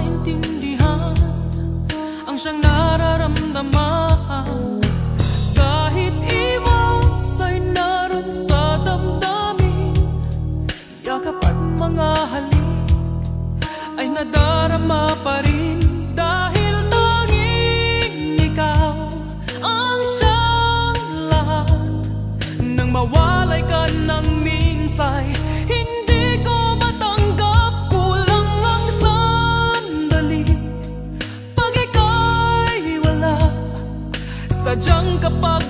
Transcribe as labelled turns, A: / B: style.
A: maintindihan ang siyang nararamdaman. Kahit iwas ay naroon sa damdamin, yakap at mga halik ay nadarama pa rin. Dahil tanging ikaw ang siyang lahat, nang mawalay ka ng minsay, hindi ko matanggap. Kulang ang sandali pag ika'y wala, sadyang kapag